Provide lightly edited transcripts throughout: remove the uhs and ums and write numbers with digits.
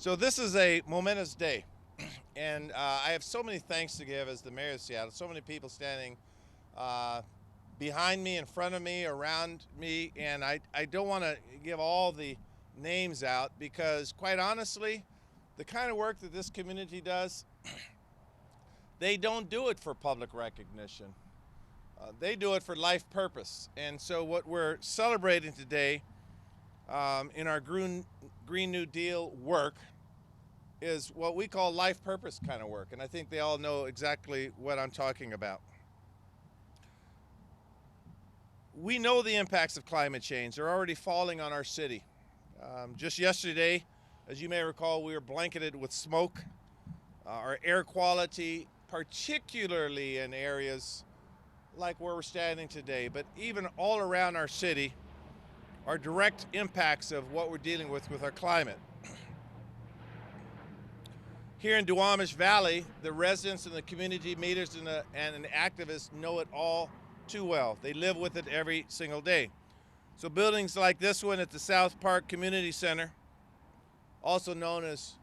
So this is a momentous day, and I have so many thanks to give as the mayor of Seattle. So many people standing uh, behind me, in front of me, around me, and I don't want to give all the names out because, quite honestly, the kind of work that this community does, they don't do it for public recognition. They do it for life purpose. And so what we're celebrating today in our Green New Deal work is what we call life purpose kind of work. And I think they all know exactly what I'm talking about. We know the impacts of climate change. They're already falling on our city. Just yesterday, as you may recall, we were blanketed with smoke. Our air quality, particularly in areas like where we're standing today, but even all around our city, are direct impacts of what we're dealing with our climate. Here in Duwamish Valley, the residents and the community leaders and the activists know it all too well. They live with it every single day. So buildings like this one at the South Park Community Center, also known as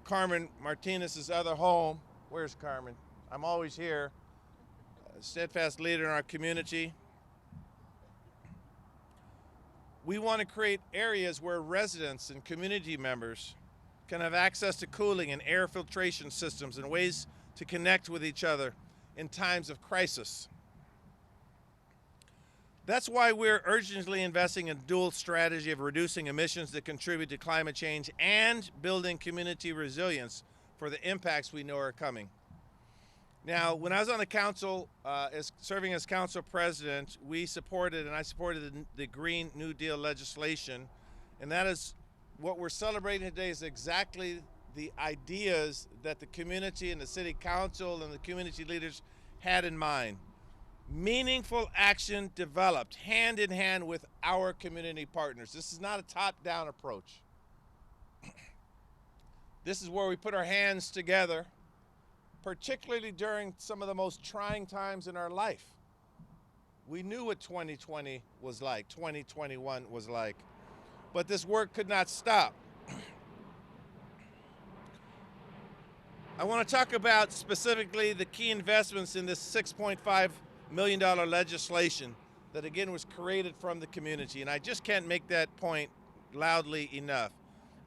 Carmen Martinez's other home. Where's Carmen? I'm always here. A steadfast leader in our community. We want to create areas where residents and community members can have access to cooling and air filtration systems and ways to connect with each other in times of crisis. That's why we're urgently investing in a dual strategy of reducing emissions that contribute to climate change and building community resilience for the impacts we know are coming. Now, when I was on the council, serving as council president, I supported the Green New Deal legislation, and that is what we're celebrating today is exactly the ideas that the community and the city council and the community leaders had in mind. Meaningful action developed hand in hand with our community partners. This is not a top-down approach. This is where we put our hands together, particularly during some of the most trying times in our life. We knew what 2020 was like, 2021 was like, but this work could not stop. I want to talk about specifically the key investments in this $6.5 million legislation that again was created from the community, and I just can't make that point loudly enough.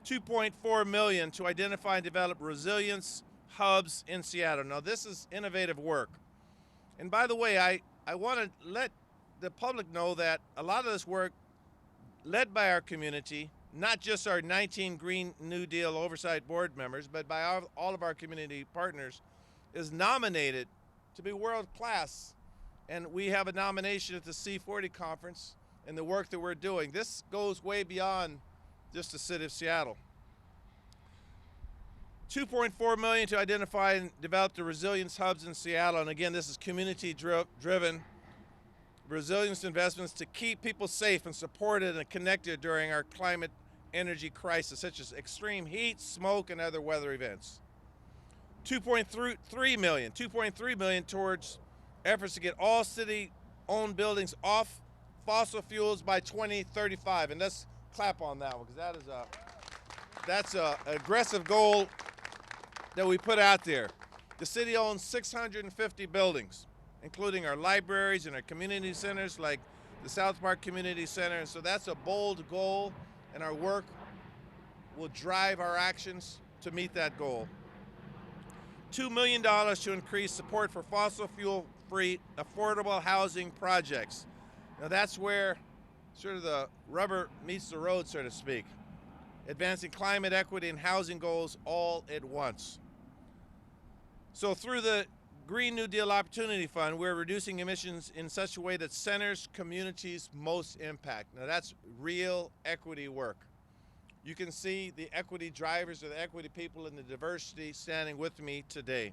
$2.4 million to identify and develop resilience hubs in Seattle. Now this is innovative work. And by the way, I want to let the public know that a lot of this work led by our community, not just our 19 Green New Deal Oversight board members, but by all of our community partners, is nominated to be world class. And we have a nomination at the C40 conference and the work that we're doing. This goes way beyond just the city of Seattle. $2.4 million to identify and develop the resilience hubs in Seattle. And again, this is community driven resilience investments to keep people safe and supported and connected during our climate energy crisis, such as extreme heat, smoke, and other weather events. $2.3 million towards efforts to get all city-owned buildings off fossil fuels by 2035. And let's clap on that one, because that's an aggressive goal that we put out there. The city owns 650 buildings, including our libraries and our community centers like the South Park Community Center. And so that's a bold goal, and our work will drive our actions to meet that goal. $2 million to increase support for fossil fuel-free affordable housing projects. Now that's where sort of the rubber meets the road, so to speak. Advancing climate equity and housing goals all at once. So through the Green New Deal Opportunity Fund, we're reducing emissions in such a way that centers communities most impact. Now that's real equity work. You can see the equity drivers or the equity people and the diversity standing with me today.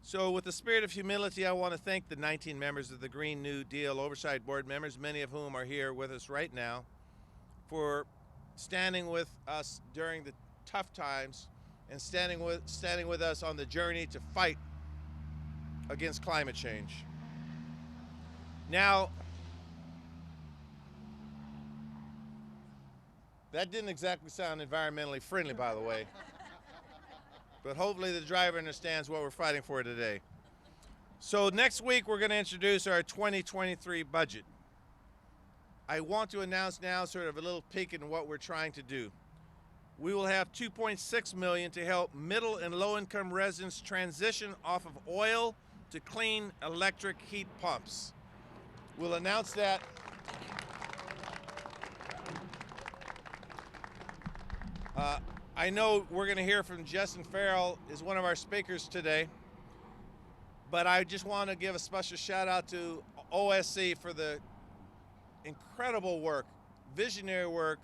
So with the spirit of humility, I want to thank the 19 members of the Green New Deal Oversight Board members, many of whom are here with us right now, for standing with us during the tough times and standing with us on the journey to fight against climate change. Now, That didn't exactly sound environmentally friendly, by the way. But hopefully the driver understands what we're fighting for today. So next week, we're going to introduce our 2023 budget. I want to announce now sort of a little peek into what we're trying to do. We will have $2.6 million to help middle and low-income residents transition off of oil to clean electric heat pumps. We'll announce that. I know we're going to hear from Jessyn Farrell, is one of our speakers today, but I just want to give a special shout out to OSC for the incredible work, visionary work,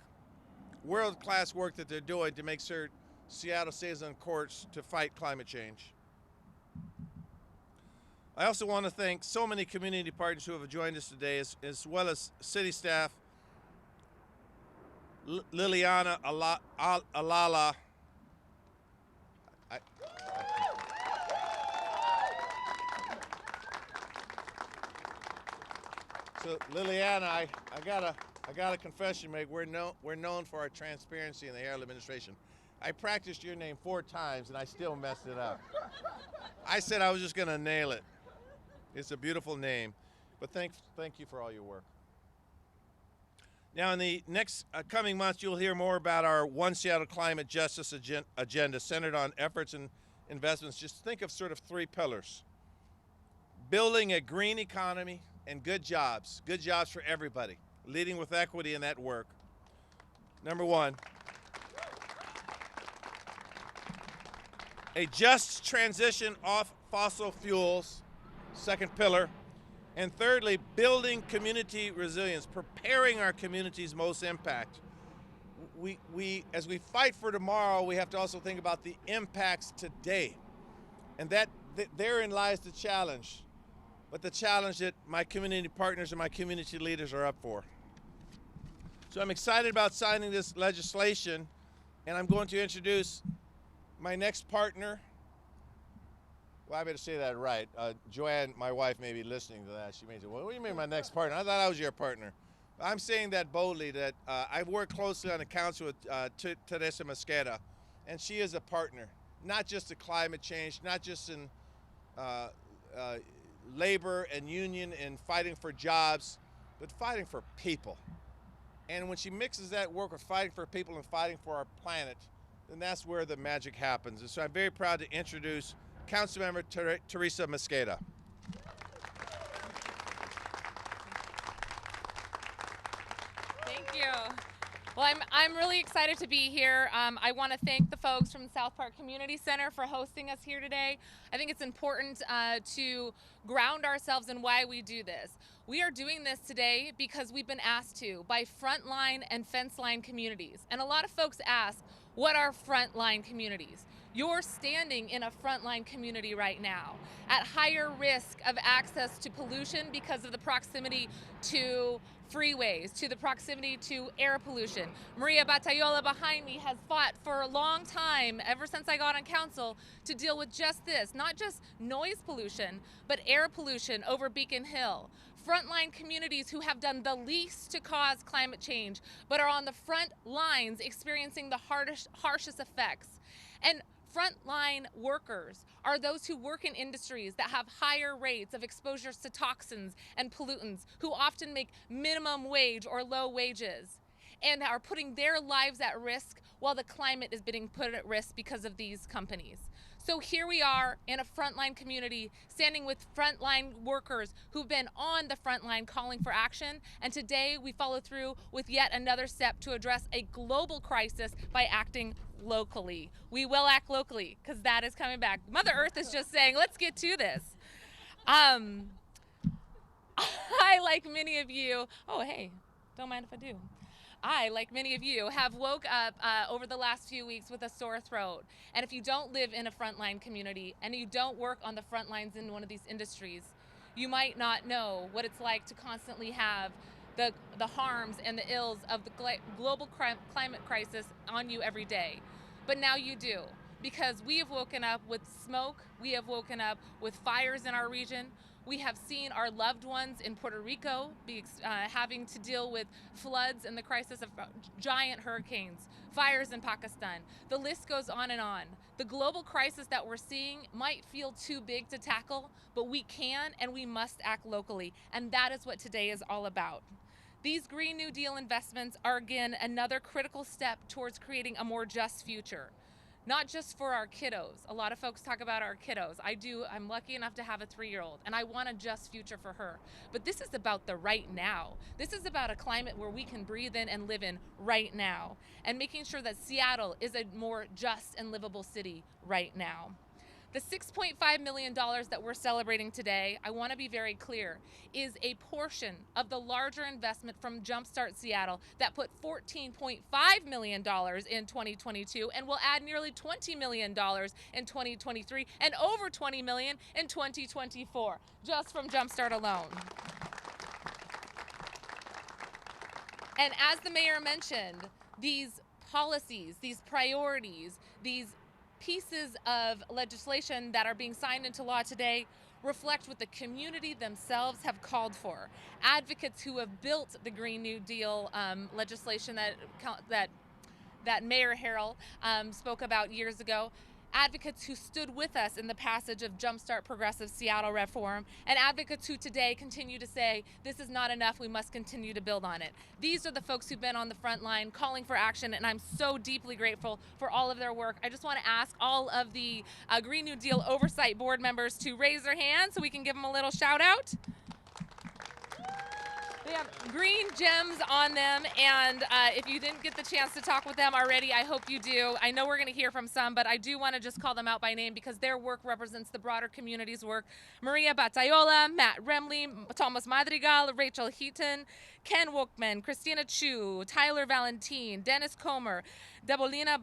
world-class work that they're doing to make sure Seattle stays on course to fight climate change. I also want to thank so many community partners who have joined us today, as well as city staff, Liliana Alala. So Liliana, I got a confession to make. We're known for our transparency in the Harrell administration. I practiced your name 4 times and I still messed it up. I said I was just gonna nail it. It's a beautiful name, but thank you for all your work. Now, in the next coming months, you'll hear more about our One Seattle Climate Justice agenda centered on efforts and investments. Just think of sort of 3 pillars. Building a green economy and good jobs for everybody, leading with equity in that work. Number 1, a just transition off fossil fuels, 2nd pillar. And thirdly, building community resilience, preparing our communities most impact. As we fight for tomorrow, we have to also think about the impacts today. And therein lies the challenge, but the challenge that my community partners and my community leaders are up for. So I'm excited about signing this legislation, and I'm going to introduce my next partner. Well, I better say that right. Joanne, my wife, may be listening to that. She may say, well, what do you mean my next partner? I thought I was your partner. I'm saying that boldly, that I've worked closely on the council with Teresa Mosqueda, and she is a partner, not just in climate change, not just in labor and union and fighting for jobs, but fighting for people. And when she mixes that work with fighting for people and fighting for our planet, then that's where the magic happens. And so I'm very proud to introduce Councilmember Teresa Mosqueda. Thank you. Well, I'm really excited to be here. I want to thank the folks from South Park Community Center for hosting us here today. I think it's important to ground ourselves in why we do this. We are doing this today because we've been asked to by frontline and fence line communities. And a lot of folks ask, what are frontline communities? You're standing in a frontline community right now at higher risk of access to pollution because of the proximity to freeways, to the proximity to air pollution. Maria Batayola behind me has fought for a long time, ever since I got on council, to deal with just this, not just noise pollution, but air pollution over Beacon Hill. Frontline communities who have done the least to cause climate change, but are on the front lines experiencing the harshest effects. And frontline workers are those who work in industries that have higher rates of exposures to toxins and pollutants, who often make minimum wage or low wages and are putting their lives at risk while the climate is being put at risk because of these companies. So here we are in a frontline community, standing with frontline workers who've been on the front line calling for action. And today we follow through with yet another step to address a global crisis by acting locally. We will act locally because that is coming back. Mother Earth is just saying, let's get to this. I, like many of you, oh, hey, don't mind if I do. I, like many of you, have woke up over the last few weeks with a sore throat. And if you don't live in a frontline community and you don't work on the front lines in one of these industries, you might not know what it's like to constantly have the harms and the ills of the global climate crisis on you every day. But now you do, because we have woken up with smoke, we have woken up with fires in our region, We have seen our loved ones in Puerto Rico having to deal with floods and the crisis of giant hurricanes, fires in Pakistan. The list goes on and on. The global crisis that we're seeing might feel too big to tackle, but we can and we must act locally, and that is what today is all about. These Green New Deal investments are, again, another critical step towards creating a more just future. Not just for our kiddos. A lot of folks talk about our kiddos. I'm lucky enough to have a 3-year-old, and I want a just future for her. But this is about the right now. This is about a climate where we can breathe in and live in right now, and making sure that Seattle is a more just and livable city right now. The $6.5 million that we're celebrating today, I want to be very clear, is a portion of the larger investment from Jumpstart Seattle that put $14.5 million in 2022 and will add nearly $20 million in 2023 and over $20 million in 2024, just from Jumpstart alone. And as the mayor mentioned, these policies, these priorities, these pieces of legislation that are being signed into law today reflect what the community themselves have called for. Advocates who have built the Green New Deal legislation that Mayor Harrell spoke about years ago. Advocates who stood with us in the passage of Jumpstart Progressive Seattle Reform, and advocates who today continue to say, this is not enough, we must continue to build on it. These are the folks who've been on the front line calling for action, and I'm so deeply grateful for all of their work. I just want to ask all of the Green New Deal Oversight Board members to raise their hands so we can give them a little shout out. They have green gems on them, and if you didn't get the chance to talk with them already, I hope you do. I know we're going to hear from some, but I do want to just call them out by name because their work represents the broader community's work. Maria Batayola, Matt Remley, Thomas Madrigal, Rachel Heaton, Ken Wokman, Christina Chu, Tyler Valentin, Dennis Comer, Debolina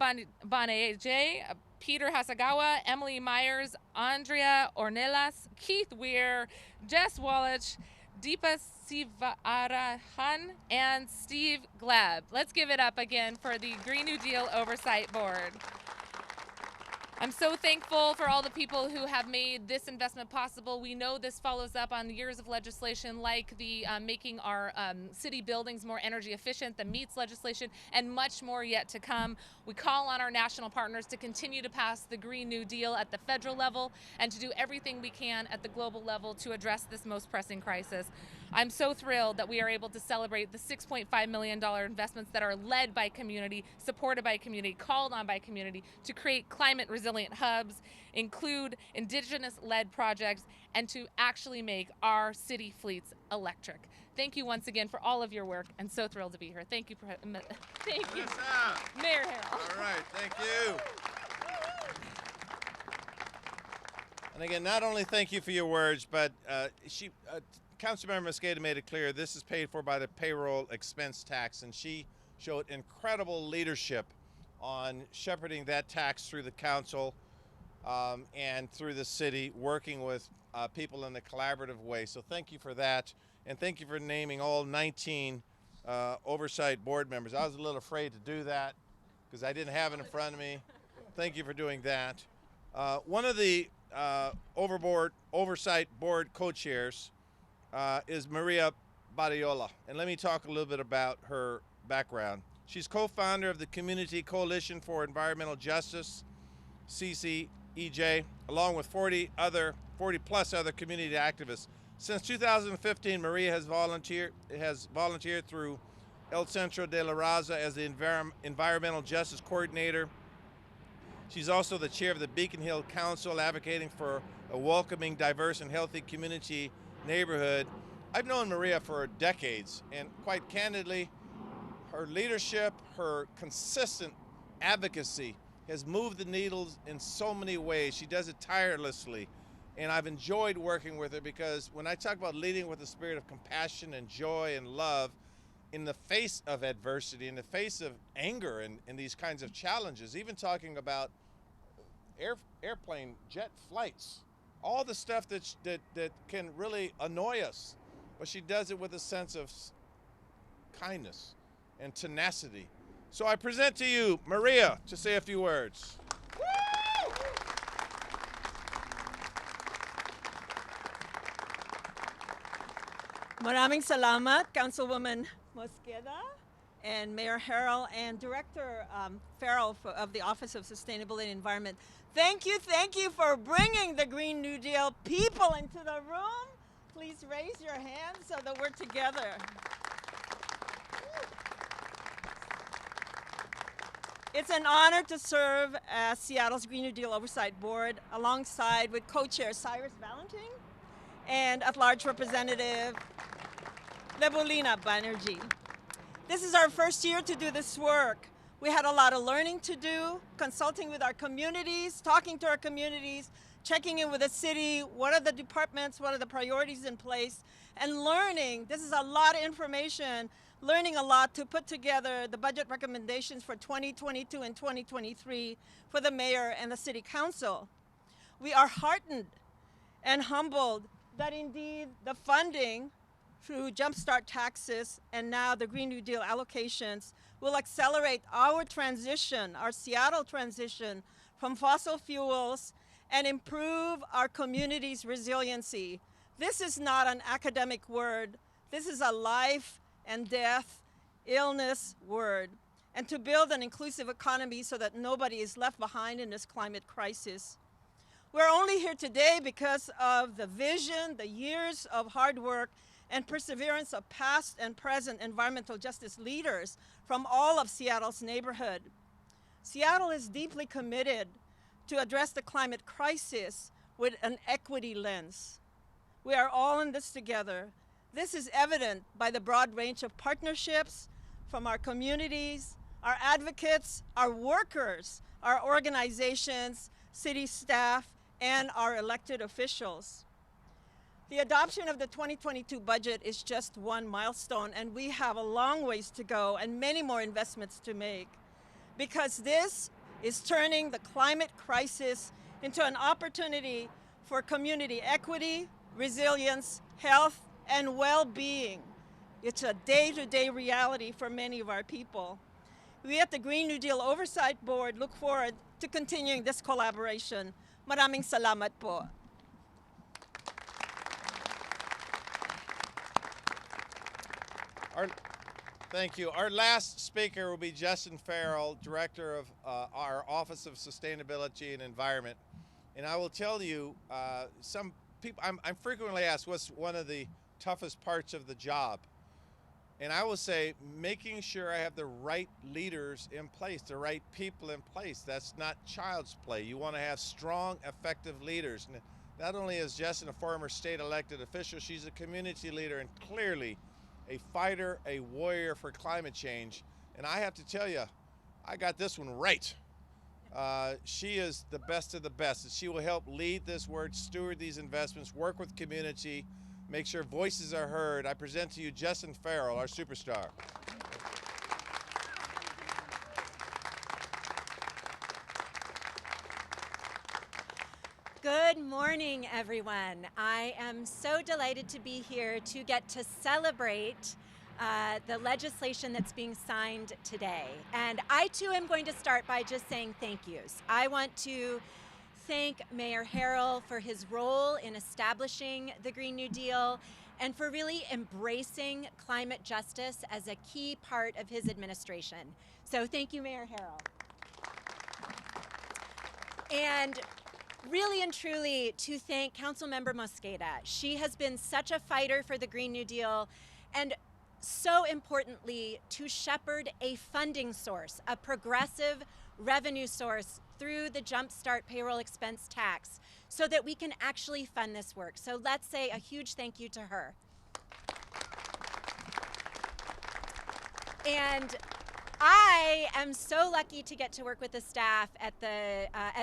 Baneje, Peter Hasagawa, Emily Myers, Andrea Ornelas, Keith Weir, Jess Wallach, Deepa Sivarahan, and Steve Gleb. Let's give it up again for the Green New Deal Oversight Board. I'm so thankful for all the people who have made this investment possible. We know this follows up on years of legislation like the making our city buildings more energy efficient, the MEETS legislation, and much more yet to come. We call on our national partners to continue to pass the Green New Deal at the federal level and to do everything we can at the global level to address this most pressing crisis. I'm so thrilled that we are able to celebrate the $6.5 million investments that are led by community, supported by community, called on by community to create climate resilient hubs, include indigenous-led projects, and to actually make our city fleets electric. Thank you once again for all of your work, and so thrilled to be here. Thank you, thank you, Mayor Harrell. All right, thank you. And again, not only thank you for your words, but Councilmember Mosqueda made it clear this is paid for by the payroll expense tax, and she showed incredible leadership on shepherding that tax through the council and through the city, working with people in a collaborative way. So thank you for that, and thank you for naming all 19 oversight board members. I was a little afraid to do that because I didn't have it in front of me. Thank you for doing that. One of the oversight board co-chairs is Maria Barriola, and let me talk a little bit about her background. She's co-founder of the Community Coalition for Environmental Justice, CCEJ, along with 40 plus other community activists. Since 2015, Maria has volunteered through El Centro de la Raza as the Environmental Justice Coordinator. She's also the chair of the Beacon Hill Council, advocating for a welcoming, diverse, and healthy community neighborhood. I've known Maria for decades, and quite candidly, her leadership, her consistent advocacy has moved the needles in so many ways. She does it tirelessly, and I've enjoyed working with her because when I talk about leading with a spirit of compassion and joy and love in the face of adversity, in the face of anger and these kinds of challenges, even talking about airplane jet flights, all the stuff that can really annoy us, but she does it with a sense of kindness and tenacity. So I present to you Maria to say a few words. Maraming salamat, Councilwoman Mosqueda and Mayor Harrell and Director Farrell of the Office of Sustainability and Environment. Thank you for bringing the Green New Deal people into the room. Please raise your hands so that we're together. It's an honor to serve as Seattle's Green New Deal Oversight Board alongside with co-chair Cyrus Valentin and at-large Representative Lebulina Banerjee. This is our first year to do this work. We had a lot of learning to do, consulting with our communities, talking to our communities, checking in with the city, what are the departments, what are the priorities in place, and learning. This is a lot of information, learning a lot to put together the budget recommendations for 2022 and 2023 for the mayor and the city council. We are heartened and humbled that indeed the funding through Jumpstart taxes and now the Green New Deal allocations will accelerate our transition, our Seattle transition from fossil fuels and improve our community's resiliency. This is not an academic word. This is a life and death, illness word. And to build an inclusive economy so that nobody is left behind in this climate crisis. We're only here today because of the vision, the years of hard work and perseverance of past and present environmental justice leaders from all of Seattle's neighborhood. Seattle is deeply committed to address the climate crisis with an equity lens. We are all in this together. This is evident by the broad range of partnerships from our communities, our advocates, our workers, our organizations, city staff, and our elected officials. The adoption of the 2022 budget is just one milestone, and we have a long ways to go and many more investments to make, because this is turning the climate crisis into an opportunity for community equity, resilience, health, and well-being. It's a day-to-day reality for many of our people. We at the Green New Deal Oversight Board look forward to continuing this collaboration. Maraming salamat po. Thank you. Our last speaker will be Jessyn Farrell, Director of our Office of Sustainability and Environment. And I will tell you, some people, I'm frequently asked what's one of the toughest parts of the job. And I will say, making sure I have the right leaders in place, the right people in place. That's not child's play. You want to have strong, effective leaders. And not only is Jessyn a former state elected official, she's a community leader and clearly a fighter, a warrior for climate change. And I have to tell you, I got this one right. She is the best of the best. And she will help lead this work, steward these investments, work with community, make sure voices are heard. I present to you Jessyn Farrell, our superstar. Good morning, everyone. I am so delighted to be here to get to celebrate the legislation that's being signed today. And I too am going to start by just saying thank yous. I want to thank Mayor Harrell for his role in establishing the Green New Deal and for really embracing climate justice as a key part of his administration. So thank you, Mayor Harrell. And really and truly to thank Councilmember Mosqueda. She has been such a fighter for the Green New Deal, and so importantly, to shepherd a funding source, a progressive revenue source through the Jumpstart payroll expense tax so that we can actually fund this work. So let's say a huge thank you to her. And I am so lucky to get to work with the staff at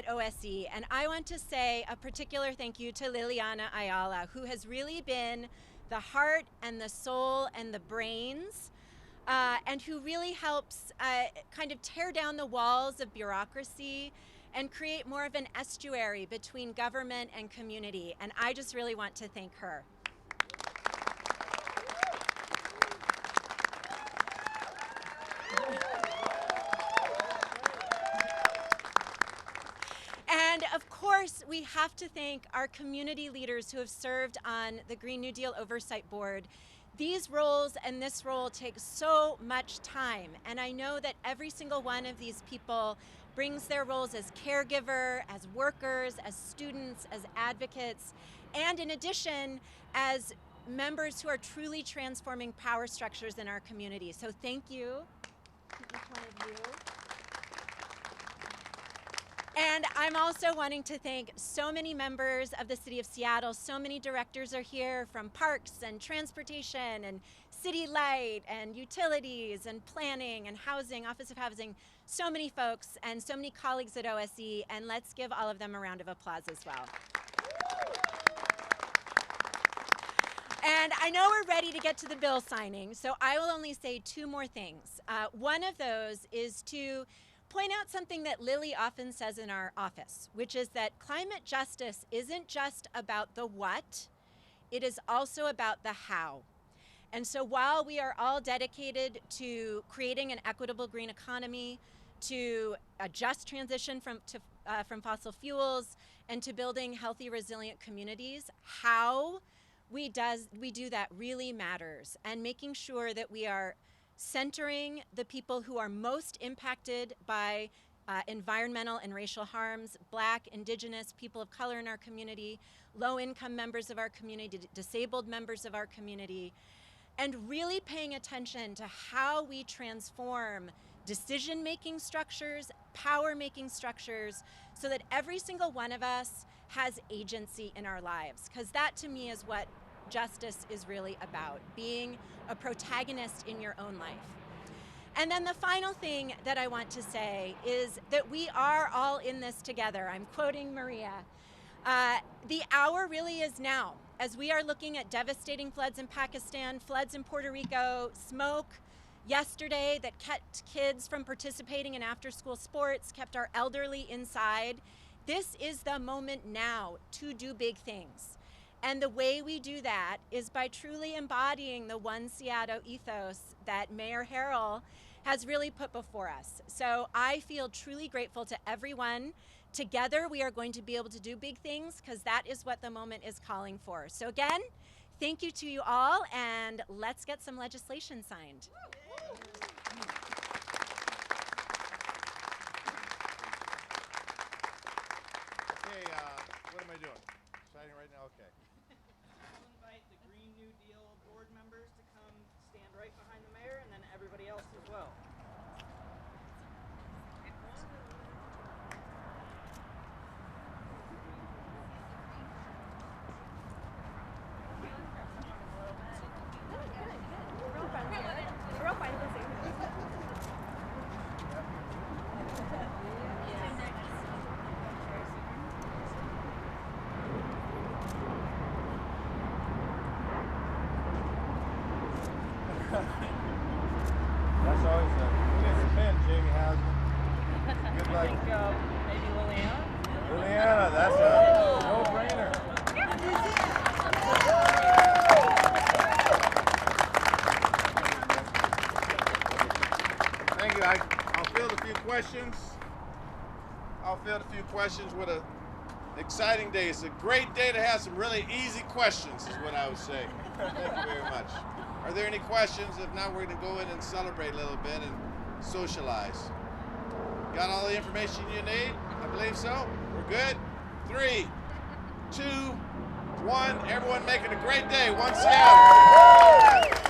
OSE, and I want to say a particular thank you to Liliana Ayala, who has really been the heart and the soul and the brains, and who really helps kind of tear down the walls of bureaucracy and create more of an estuary between government and community, and I just really want to thank her. And of course, we have to thank our community leaders who have served on the Green New Deal Oversight Board. These roles and this role take so much time, and I know that every single one of these people brings their roles as caregiver, as workers, as students, as advocates, and in addition, as members who are truly transforming power structures in our community. So thank you, each one of you. And I'm also wanting to thank so many members of the City of Seattle. So many directors are here from parks and transportation and city light and utilities and planning and housing, Office of Housing. So many folks and so many colleagues at OSE, and let's give all of them a round of applause as well. And I know we're ready to get to the bill signing, so I will only say two more things. One of those is to point out something that Lily often says in our office, which is that climate justice isn't just about the what, it is also about the how. And so while we are all dedicated to creating an equitable green economy, to a just transition from fossil fuels, and to building healthy, resilient communities, how we do that really matters, and making sure that we are centering the people who are most impacted by environmental and racial harms, Black, Indigenous, people of color in our community, low-income members of our community, disabled members of our community, and really paying attention to how we transform decision-making structures, power-making structures, so that every single one of us has agency in our lives. Because that, to me, is what justice is really about, being a protagonist in your own life. And then the final thing that I want to say is that we are all in this together. I'm quoting Maria. The hour really is now, as we are looking at devastating floods in Pakistan, floods in Puerto Rico, smoke yesterday that kept kids from participating in after-school sports, kept our elderly inside. This is the moment now to do big things. And the way we do that is by truly embodying the One Seattle ethos that Mayor Harrell has really put before us. So I feel truly grateful to everyone. Together we are going to be able to do big things, because that is what the moment is calling for. So again, thank you to you all, and let's get some legislation signed. Okay, what am I doing? Signing right now? Okay. I'll invite the Green New Deal board members to come stand right behind the mayor, and then everybody else as well. That's always a good pin, Jamie has. Good luck. I think maybe Liliana? Liliana, that's a no-brainer. Thank you. I'll field a few questions. With an exciting day. It's a great day to have some really easy questions, is what I would say. Thank you very much. Are there any questions? If not, we're going to go in and celebrate a little bit and socialize. Got all the information you need? I believe so. We're good? 3, 2, 1. Everyone making a great day. One Seattle.